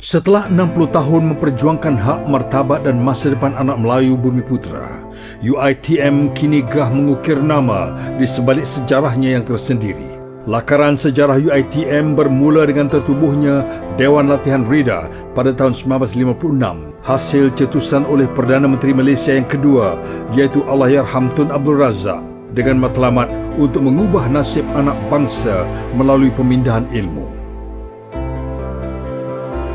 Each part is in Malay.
Setelah 60 tahun memperjuangkan hak, martabat dan masa depan anak Melayu Bumiputera, UiTM kini gerah mengukir nama di sebalik sejarahnya yang tersendiri. Lakaran sejarah UiTM bermula dengan tertubuhnya Dewan Latihan Reda pada tahun 1956, hasil cetusan oleh Perdana Menteri Malaysia yang kedua, iaitu Allahyarham Tun Abdul Razak, dengan matlamat untuk mengubah nasib anak bangsa melalui pemindahan ilmu.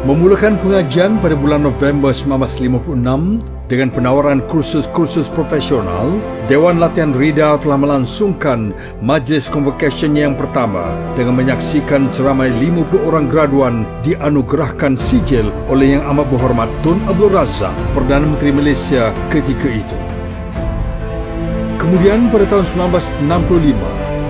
Memulakan pengajian pada bulan November 1956 dengan penawaran kursus-kursus profesional, Dewan Latihan Reda telah melangsungkan majlis convocation-nya yang pertama dengan menyaksikan seramai 50 orang graduan dianugerahkan sijil oleh Yang Amat Berhormat Tun Abdul Razak, Perdana Menteri Malaysia ketika itu. Kemudian pada tahun 1965,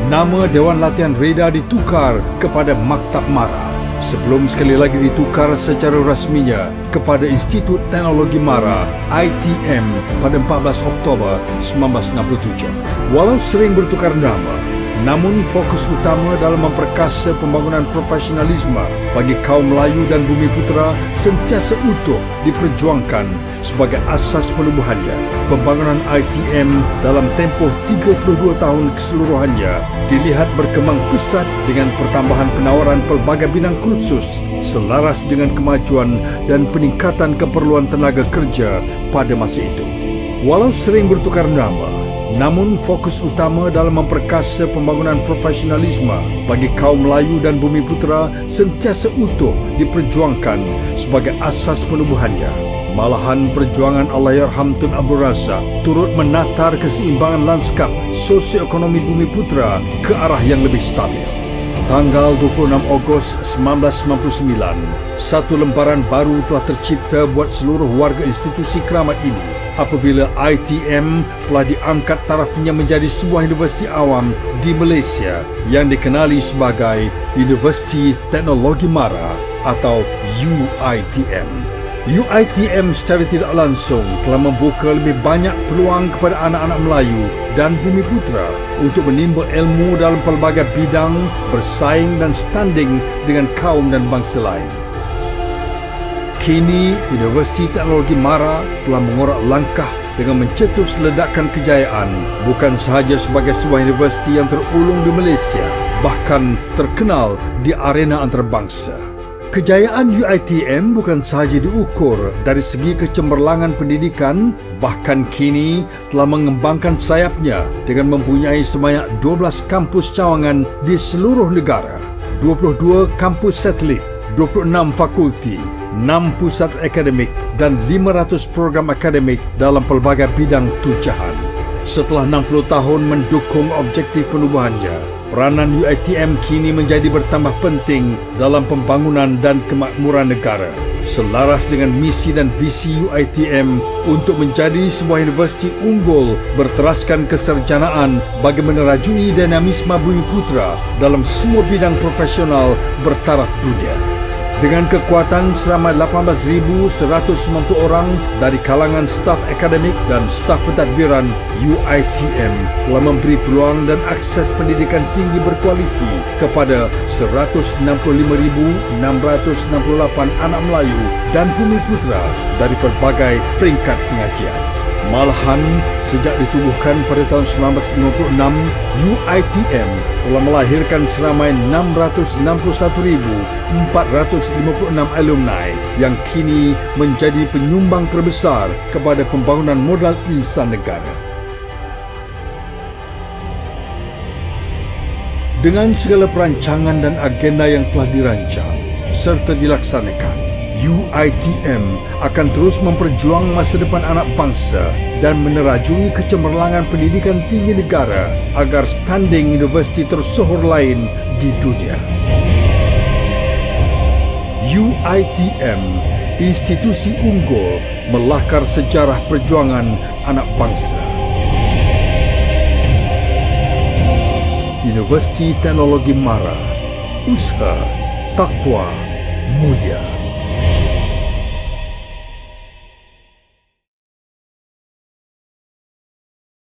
nama Dewan Latihan Reda ditukar kepada Maktab Mara, sebelum sekali lagi ditukar secara rasminya kepada Institut Teknologi Mara ITM pada 14 Oktober 1967. Walau sering bertukar nama, namun fokus utama dalam memperkasa pembangunan profesionalisme bagi kaum Melayu dan Bumiputera sentiasa utuh diperjuangkan sebagai asas penubuhannya. Pembangunan ITM dalam tempoh 32 tahun keseluruhannya dilihat berkembang pesat dengan pertambahan penawaran pelbagai bidang kursus selaras dengan kemajuan dan peningkatan keperluan tenaga kerja pada masa itu. Walau sering bertukar nama, namun fokus utama dalam memperkasa pembangunan profesionalisme bagi kaum Melayu dan Bumiputera sentiasa utuh diperjuangkan sebagai asas penubuhannya. Malahan perjuangan Allahyarham Tun Abdul Razak turut menatar keseimbangan lanskap sosioekonomi Bumiputera ke arah yang lebih stabil. Tanggal 26 Ogos 1999, satu lembaran baru telah tercipta buat seluruh warga institusi keramat ini apabila ITM telah diangkat tarafnya menjadi sebuah universiti awam di Malaysia yang dikenali sebagai Universiti Teknologi Mara atau UiTM. UiTM secara tidak langsung telah membuka lebih banyak peluang kepada anak-anak Melayu dan Bumiputera untuk menimba ilmu dalam pelbagai bidang, bersaing dan standing dengan kaum dan bangsa lain. Kini, Universiti Teknologi Mara telah mengorak langkah dengan mencetus ledakan kejayaan bukan sahaja sebagai sebuah universiti yang terulung di Malaysia, bahkan terkenal di arena antarabangsa. Kejayaan UiTM bukan sahaja diukur dari segi kecemerlangan pendidikan, bahkan kini telah mengembangkan sayapnya dengan mempunyai sebanyak 12 kampus cawangan di seluruh negara, 22 kampus satelit, 26 fakulti, 6 pusat akademik dan 500 program akademik dalam pelbagai bidang tujahan. Setelah 60 tahun mendukung objektif penubuhannya, peranan UiTM kini menjadi bertambah penting dalam pembangunan dan kemakmuran negara. Selaras dengan misi dan visi UiTM untuk menjadi sebuah universiti unggul berteraskan keserjanaan bagi menerajui dinamisme Bumiputera dalam semua bidang profesional bertaraf dunia. Dengan kekuatan seramai 18,190 orang dari kalangan staf akademik dan staf pentadbiran, UiTM telah memberi peluang dan akses pendidikan tinggi berkualiti kepada 165,668 anak Melayu dan Bumiputera dari pelbagai peringkat pengajian. Malahan, sejak ditubuhkan pada tahun 1996, UiTM telah melahirkan seramai 661,456 alumni yang kini menjadi penyumbang terbesar kepada pembangunan modal insan negara. Dengan segala perancangan dan agenda yang telah dirancang serta dilaksanakan, UiTM akan terus memperjuang masa depan anak bangsa dan menerajui kecemerlangan pendidikan tinggi negara agar standing universiti tersohor lain di dunia. UiTM, institusi unggul melahkar sejarah perjuangan anak bangsa. Universiti Teknologi Mara, usaha takwa mulia.